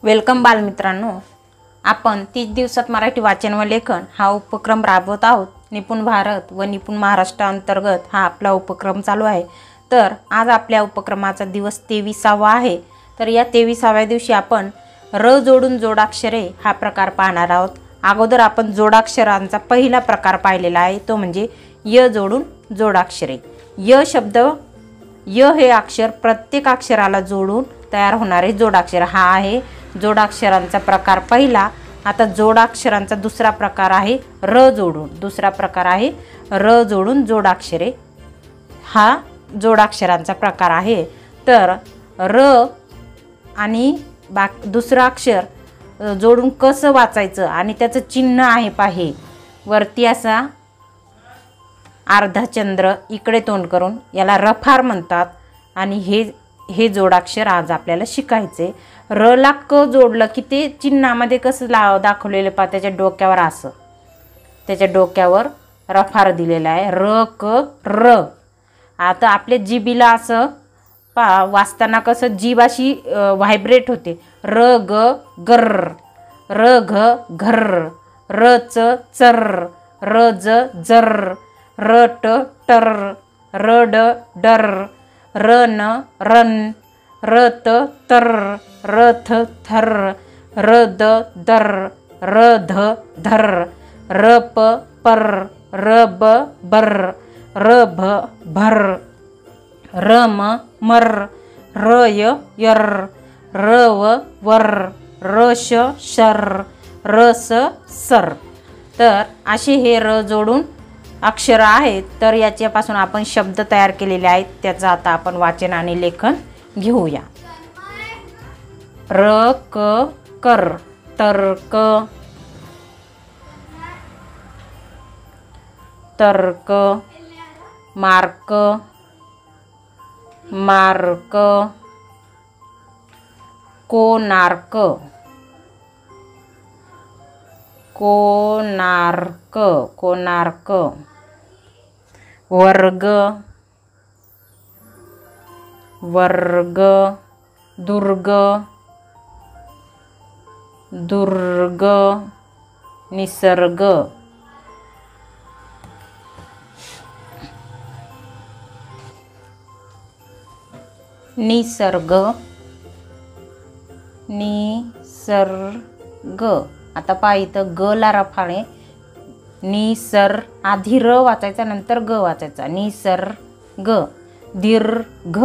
Welcome बालमित्रांनो, आपण 30 दिवसात मराठी वाचन व लेखन हा उपक्रम राबवत आहोत। निपुण भारत व निपुण महाराष्ट्र अंतर्गत हा आपला उपक्रम चालू आहे। तर आज आपल्या उपक्रमाचा दिवस 23वा आहे। तर या 23व्या दिवशी आपण र जोडून जोडाक्षरे हा प्रकार पाहणार आहोत। अगोदर आपण जोडाक्षरांचा पहिला प्रकार पाहिलेला आहे, तो म्हणजे य जोडून जोडाक्षरे। य शब्द, य हे अक्षर प्रत्येक अक्षराला जोडून तयार होणारे जोडाक्षर हा आहे जोडाक्षरांचा प्रकार पहिला। आता जोडाक्षरांचा दुसरा प्रकार आहे र जोडून, दुसरा प्रकार आहे र जोडून जोडाक्षरे हा जोडाक्षरांचा प्रकार आहे। तर र आणि दुसरा अक्षर जोडून कसं वाचायचं आणि त्याचं चिन्ह आहे पाहे, वरती असा अर्धा चंद्र इकडे तोंड करून, याला रफार म्हणतात। आणि हे जोडाक्षर आज आपल्याला शिकायचे। र ला क जोडलं की ते चिन्हामध्ये कसं दाखवलेलं पहा, त्याच्या डोक्यावर असं, त्याच्या डोक्यावर रफार दिलेला आहे, र क र। आता आपल्या जिभेला असं पहा, वाचताना कसं जीभ अशी व्हायब्रेट होते, र ग गर, र घ घर, र च चर, र ज जर, र ट टर, र ड डर, र न रन, र त तर, र थ थर, र द दर, र ध धर, र प पर, र ब बर, र भ भर, र म मर, र य यर, र व वर, र श शर, र स सर। तर असे हे र जोडून अक्षर आहेत। तर याच्यापासून आपण शब्द तयार केलेले आहेत, त्याचं आता आपण वाचन आणि लेखन घेऊया। र क कर, तर्क, तर्क, मार्क, मार्क, कोणार्क, कोणार्क, कोणार्क, वर्ग, वर्ग, दुर्ग, दुर्ग, निसर्ग, निसर्ग, निसर्ग। आता पहा इथं ग ला रफार आहे, निसर, आधी र वाचायचा नंतर ग वाचायचा, निसर्ग। दीर्घ,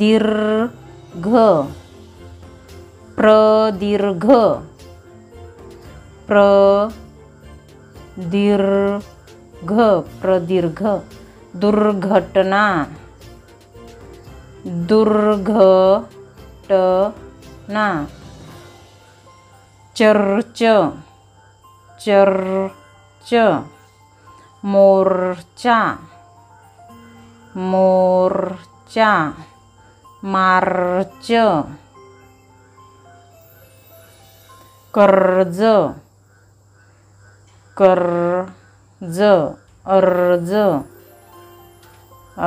दीर्घ, प्रदीर्घ, प्रदीर्घ, प्रदीर्घ, दुर्घटना, दुर्घटना, चर्च, चर्च, मोर्चा, मोर्चा, मार्च, कर्ज, कर्ज, अर्ज,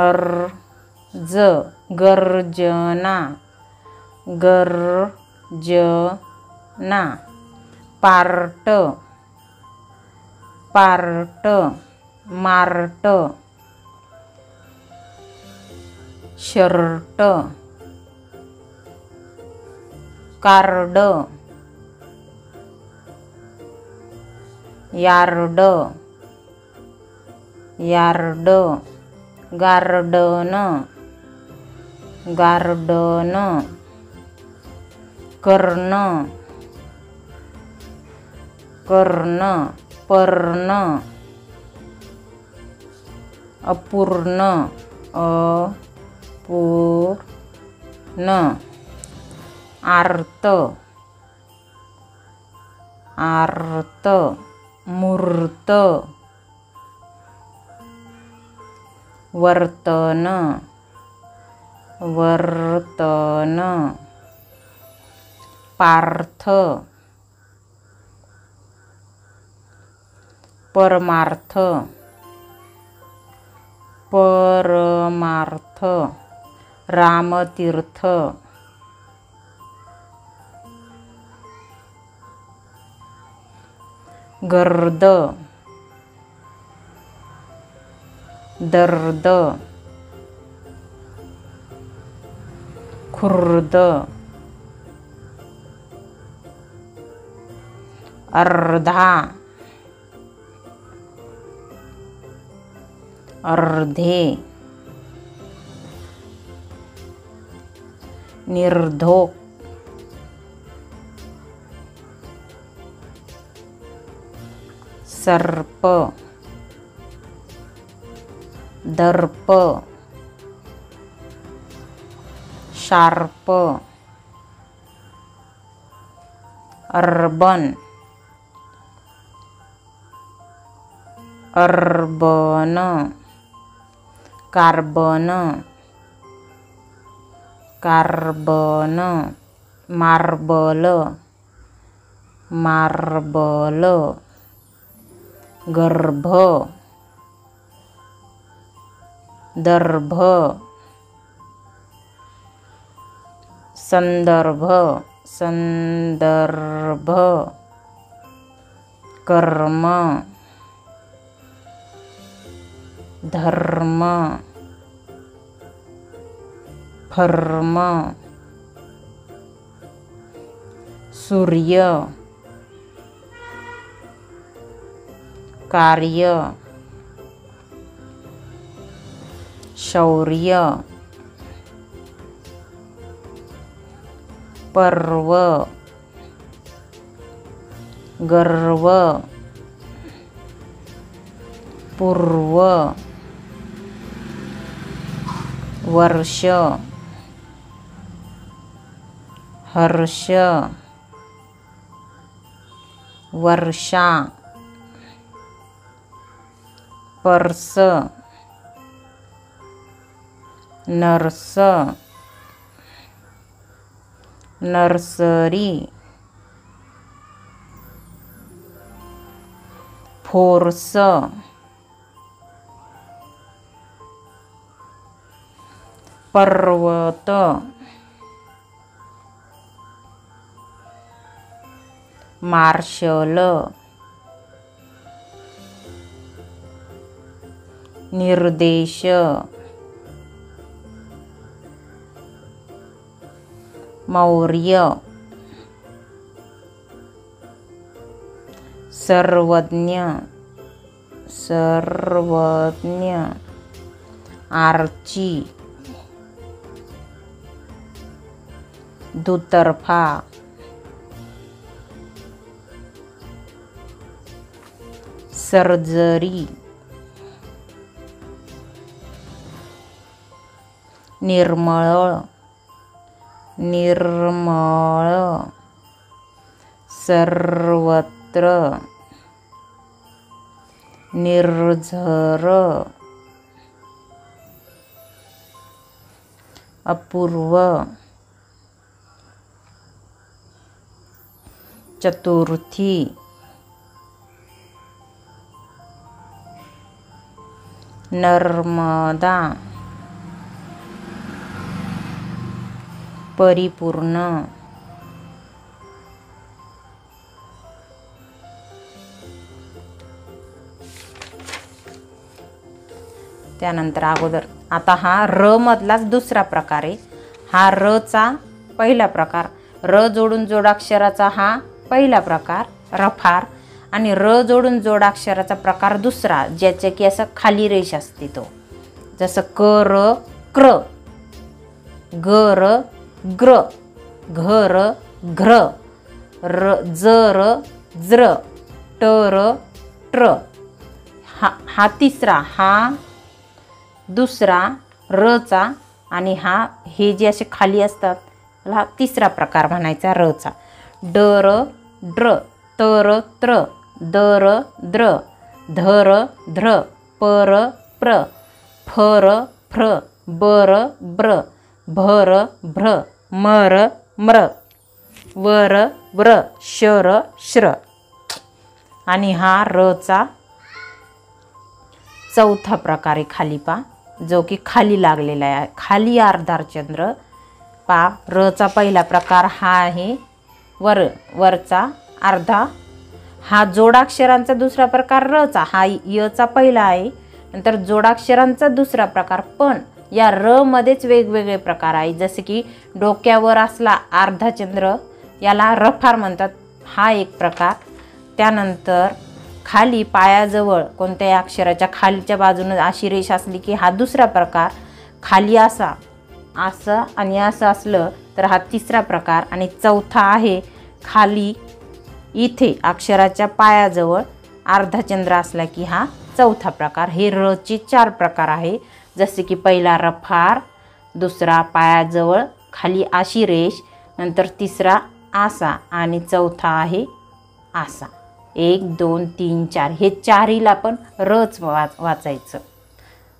अर्ज, गर्जना, गर्जना, part, part, mart, shirt, card, yard, yard, garden, garden, कर्ण, कर्ण, पर्ण, अपूर्ण, अपूर्ण, आर्त, आर्त, मूर्त, वर्तन, वर्तन, पार्थ, परमार्थ, परमार्थ, रामतीर्थ, गर्द, दर्द, खुर्द, अर्धा, अर्धे, निर्धोक, सर्प, दर्प, sharp, urban, urban, carbon, carbon, marble, marble, गर्भ, दर्भ, संदर्भ, संदर्भ, कर्म, धर्म, फर्म, सूर्य, कार्य, शौर्य, पर्व, गर्व, पूर्व, वर्ष, हर्ष, वर्षा, पर्स, नर्स, नर्सरी, फोर्स, पर्वत, मार्शल, निर्देश, मौर्य, सर्वज्ञ, सर्वज्ञ, आर्ची, दुतर्फा, सर्जरी, निर्मळ, निर्मळ, सर्वत्र, निर्झर, अपूर्व, चतुर्थी, नर्मदा, परिपूर्ण, त्यानंतर अगोदर आता हा र मधलाच दुसरा प्रकार आहे. हा र चा पहिला प्रकार, र जोडून जोडाक्षराचा हा पहिला प्रकार रफार, आणि र जोडून जोडाक्षराचा प्रकार दुसरा ज्याचे की असं खाली रेष असते तो, जसं क र क्र, ग र ग्र, घ र घ्र, र ज र ज्र, ट र ट्र. हा तिसरा, हा दुसरा र चा, आणि हे जे असे खाली असतात हा तिसरा प्रकार म्हणायचा र चा. ड र ड्र, त र त्र, द र द्र, ध र ध्र, प र प्र, फ र फ्र, ब र ब्र, भ र भ्र, म र म्र, व र व्र, श र श्र. आणि हा र चा चौथा प्रकार आहे खाली पा, जो की खाली लागलेला आहे, खाली अर्धाचंद्र पा. र चा पहिला प्रकार हा आहे वरचा अर्धा, हा जोडाक्षरांचा दुसरा प्रकार रचा, हा यचा पहिला आहे. नंतर जोडाक्षरांचा दुसरा प्रकार. पण या र मध्येच वेगवेगळे प्रकार आहे. जसे की डोक्यावर असला अर्धाचंद्र याला रफार म्हणतात, हा एक प्रकार. त्यानंतर खाली पायाजवळ कोणत्याही अक्षराच्या खालच्या बाजूने अशी रेष असली की हा दुसरा प्रकार. खाली असं आणि असं असलं तर हा तिसरा प्रकार. आणि चौथा आहे खाली इथे अक्षराच्या पायाजवळ अर्धाचंद्र असला की हा चौथा प्रकार. हे र चे 4 प्रकार आहे. जसे की पहिला रफार, दुसरा पायाजवळ खाली अशी रेष, नंतर तिसरा आसा आणि चौथा आहे आसा. 1 2 3 4 हे चारीला पण रच वाचायचं.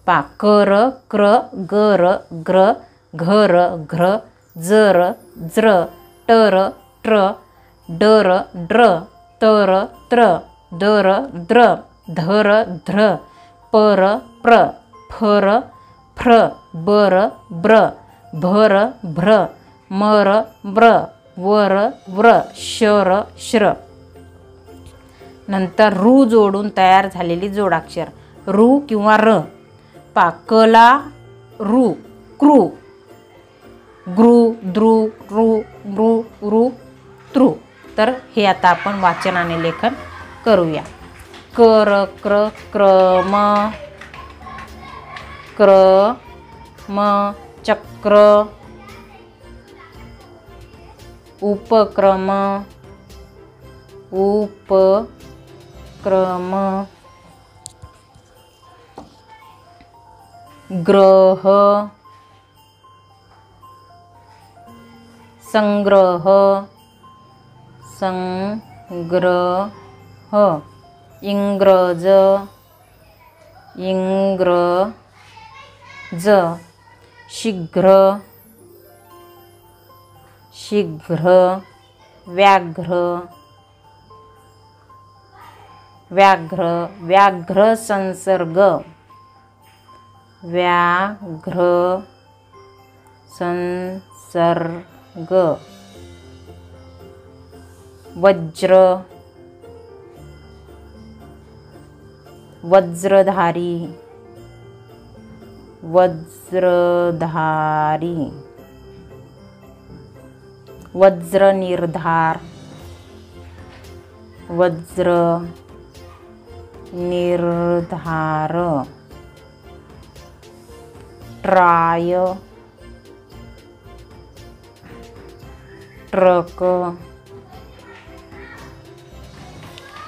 पा कर क्र गर ग्र घर घ्र जर ज्र टर ट्र डर ड्र तर त्र दर द्र धर ध्र पर प्र फर फ्र बर ब्र भर भ्र मर ब्र वर व्र शर श्र. नंतर रू जोडून तयार झालेली जोडाक्षर रू किंवा र. पा कला रू क्रू ग्रू द्रू रू ब्रू रू त्रू. तर हे आता आपण वाचनाने लेखन करूया. कर क्र क्रम क्रम चक्र उपक्रम उपक्रम ग्रह संग्रह संग्रह इंग्रज इंग्रज शीघ्र शीघ्र व्याघ्र व्याघ्र व्याघ्र संसर्ग व्याघ्र संसर्ग वज्र वज्रधारी वज्रधारी वज्र निर्धार वज्र निर्धार ट्राय ट्रक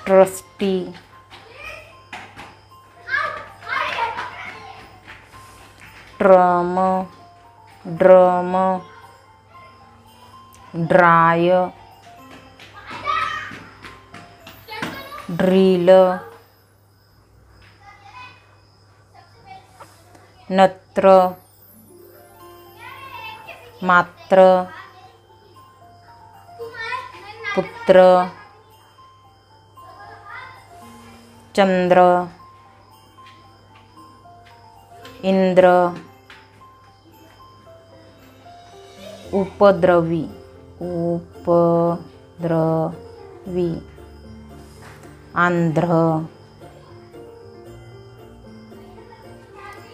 ट्रस्टी ट्रम ड्रम ड्राय ड्रिल नत्र मात्र पुत्र चंद्र इंद्र उपद्रवी उपद्रवी आंध्र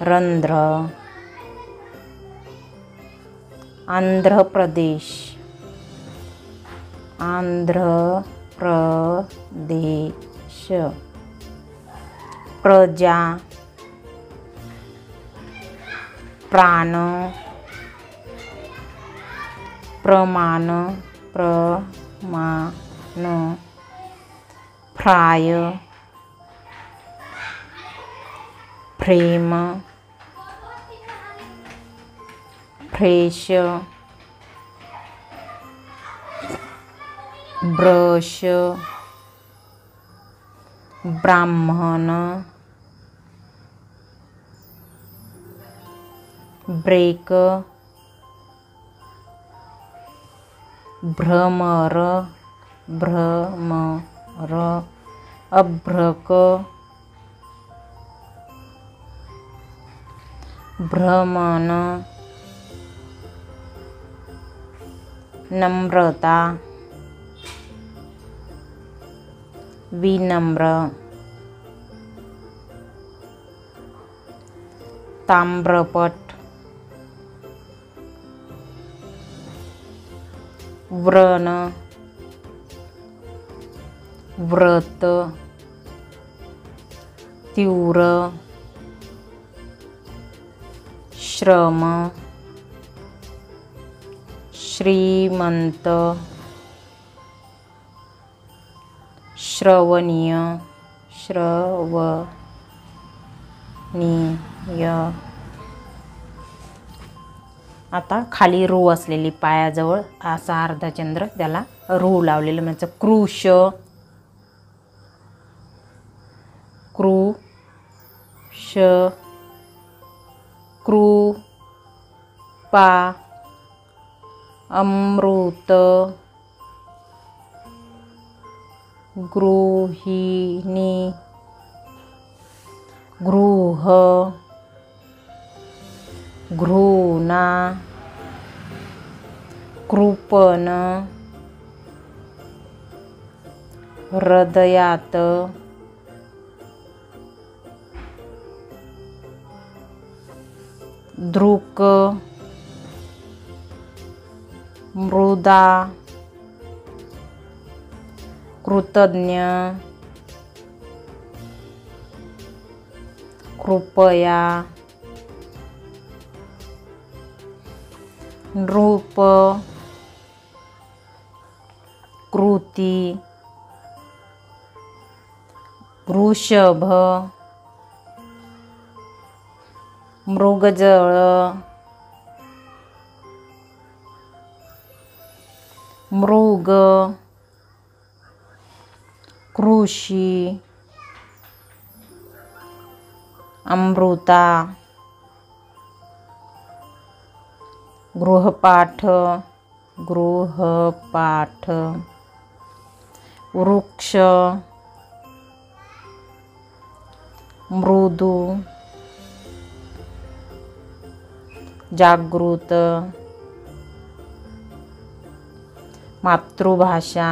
रंध्र आंध्र प्रदेश आंध्र प्रदेश प्रजा प्राण प्रमाण प्रमाण फ्राय फ्रेम फ्रेश ब्रश ब्राह्मण ब्रेक भ्रमर भ्रमर अभ्रक भ्रमण नम्रता विनम्र, ताम्रपट, व्रण, व्रत, तीव्र, श्रम, श्रीमंत, श्रवणीय, श्रवणीय. आता खाली रू असलेली पायाजवळ असा अर्धचंद्र, त्याला रू लावलेलं म्हणजे कृश, कृश, कृपा, अमृत, गृहिणी, गृह, घृणा, कृपण, हृदयात, दृक, मृदा, कृतज्ञ, कृपया, नृप, कृती, वृषभ, मृगजळ, मृग, कृषी, अमृता, गृहपाठ, गृहपाठ, वृक्ष, मृदू, जागृत, मातृभाषा,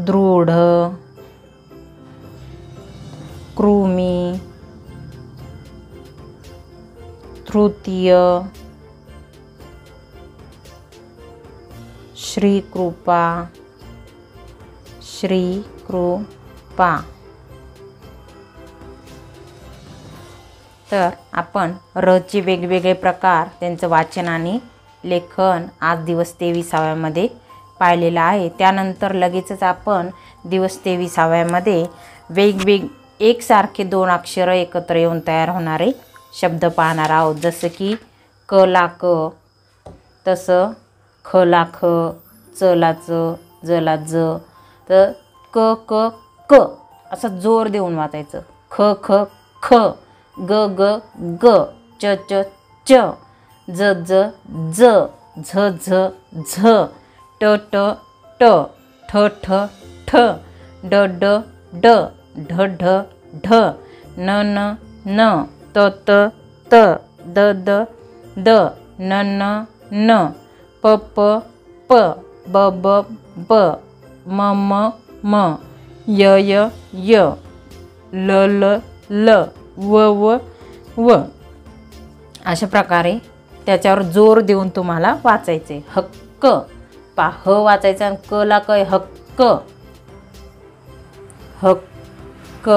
दृढ, कृमी, तृतीय, श्रीकृपा, श्रीकृपा. तर आपण रचे वेगवेगळे प्रकार, त्यांचं वाचन आणि लेखन आज दिवस 23व्यामध्ये पाहिलेलं आहे. त्यानंतर लगेचच आपण दिवस 23व्यामध्ये एकसारखे 2 अक्षरं एकत्र येऊन तयार होणारे शब्द पाहणार आहोत. जसं की क ला क, तसं ख ला ख, च ला च, ज ला ज. तर क क क असं जोर देऊन वाचायचं. ख ख ख, ग ग ग, च च च, ज ज ज, झ झ झ, ट ट ट, ठ ठ ठ, ड ड ड, ढ ढ ढ, न न न, त त त, द द द, न न न, प प प, ब ब ब, म म म, य य य, ल ल ल, व व व. अशा प्रकारे त्याच्यावर जोर देऊन तुम्हाला वाचायचे. हक्क पा, ह वाचायचं आणि क ला क, हक्क, हक्क,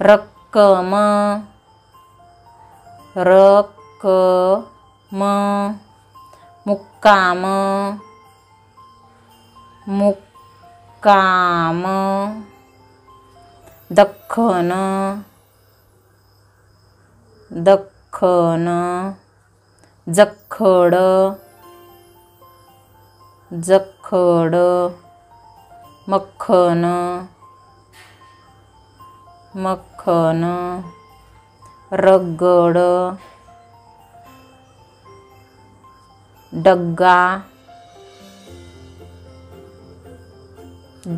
रक्कम, रक्कम, मुक्काम, मुक्काम, दख्खन, दख्खन, जखड, जखड, मक्खन, मक्खन, रगड, डग्गा,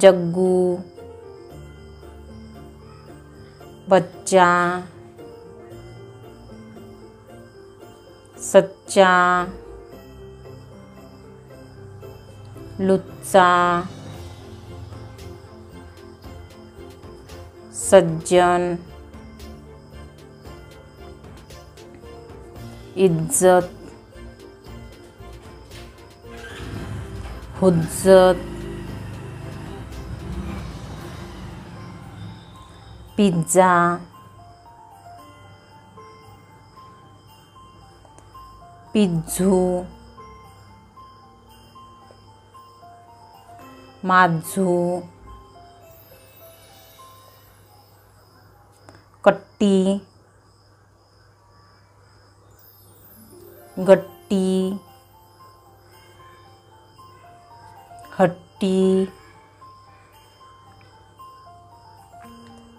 जग्गू, बच्चा, सच्चा, लुच्चा, सज्जन, इज्जत, हुज्जत, पिझ्झा, पिझ्झू, माझू, कट्टी, गट्टी, हट्टी,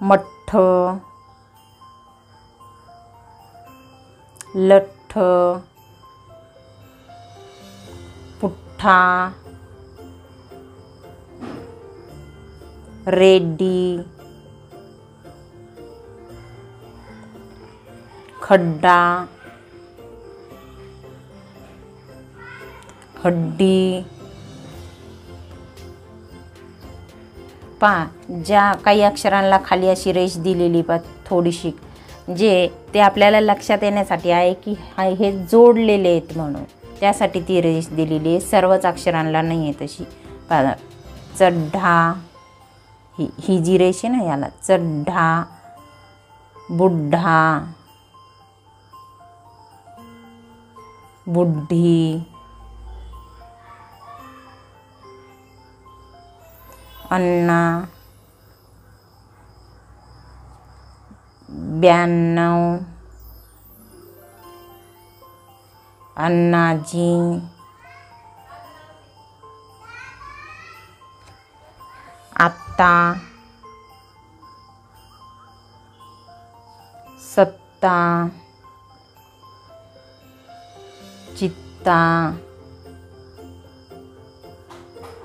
मठ्ठ, लठ्ठ, पुठ्ठा, रेड्डी, खड्डा, हड्डी. ज्या काही अक्षरांना खाली अशी रेष दिलेली थोडीशी, जे ते आपल्याला लक्षात येण्यासाठी आहे की हे जोडलेले आहेत म्हणून, त्यासाठी ती रेष दिलेली आहे. सर्वच अक्षरांना नाही आहे तशी. चड्ढा, ही जी रेष आहे ना, याला चड्ढा, बुड्ढा, बुड्ढी, अण्णा, 92, अण्णाजी, आत्ता, सत्ता, चित्ता,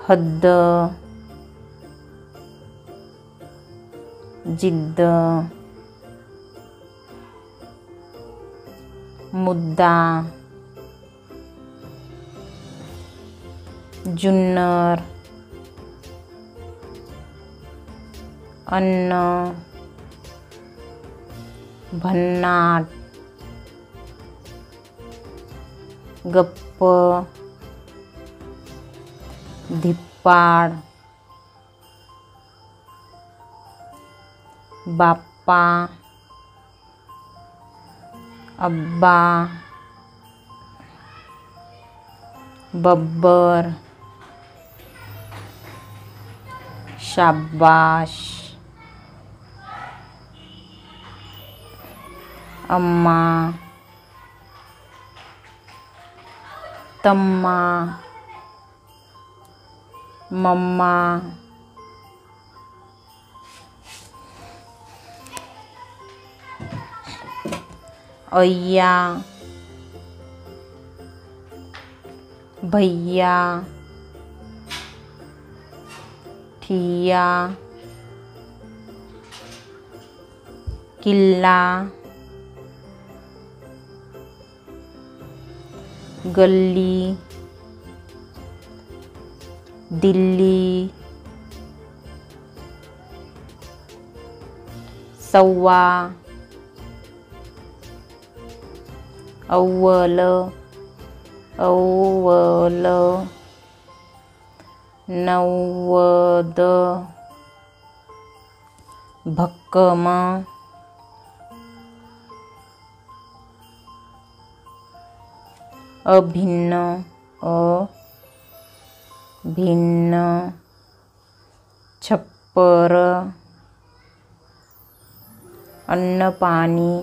हद्द, जिद्द, मुद्दा, जुन्नर, अन्न, भन्नाट, गप्प, धिप्पाड, बाप्पा, अब्बा, बब्बर, शाबाश, अम्मा, तम्मा, मम्मा, अय्या, भैया, ठिया, किल्ला, गल्ली, दिल्ली, सव्वा, अव्वल, अव्वल, नव्वद, भक्कम, अभिन्न, अभिन्न, छप्पर, अन्न पाणी,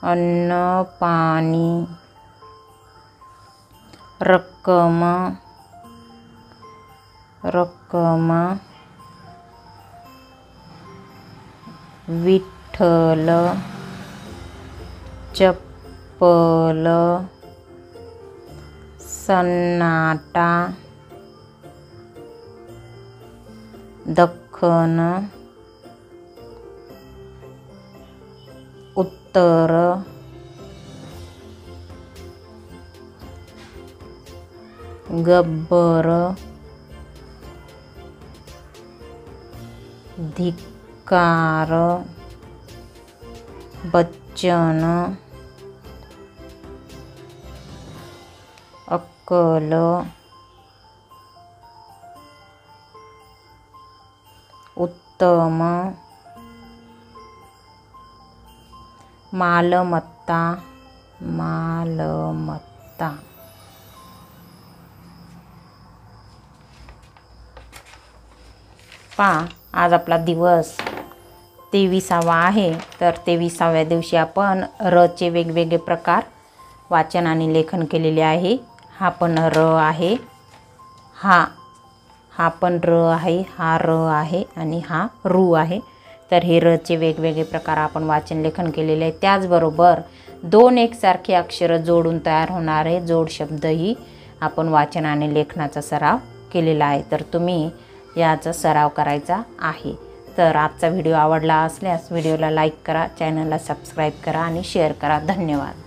अन्न पाणी, रक्कम, रक्कम, विठ्ठल, चप्पल, सन्नाटा, दख्खन, उत्तर, गब्बर, धिक्कार, बच्चन, अक्कल, उत्तम, मालमत्ता, मालमत्ता। पहा, आज आपला दिवस 23वा आहे, तर 23व्या दिवशी आपण रचे वेगवेगळे प्रकार वाचन आणि लेखन केलेले आहे। हा पण र आहे, हा पण र आहे, हा र आहे आणि हा रू आहे। तर हे रचे वेगवेगळे प्रकार आपण वाचन लेखन केलेले आहे। त्याचबरोबर 2 एकसारखे अक्षर जोडून तयार होणारे जोड शब्दही आपण वाचन आणि लेखनाचा सराव केलेला आहे। तर तुम्ही याचा सराव करायचा आहे। तर आजचा व्हिडिओ आवडला असल्यास व्हिडिओला लाईक करा, चॅनलला सबस्क्राईब करा आणि शेअर करा। धन्यवाद।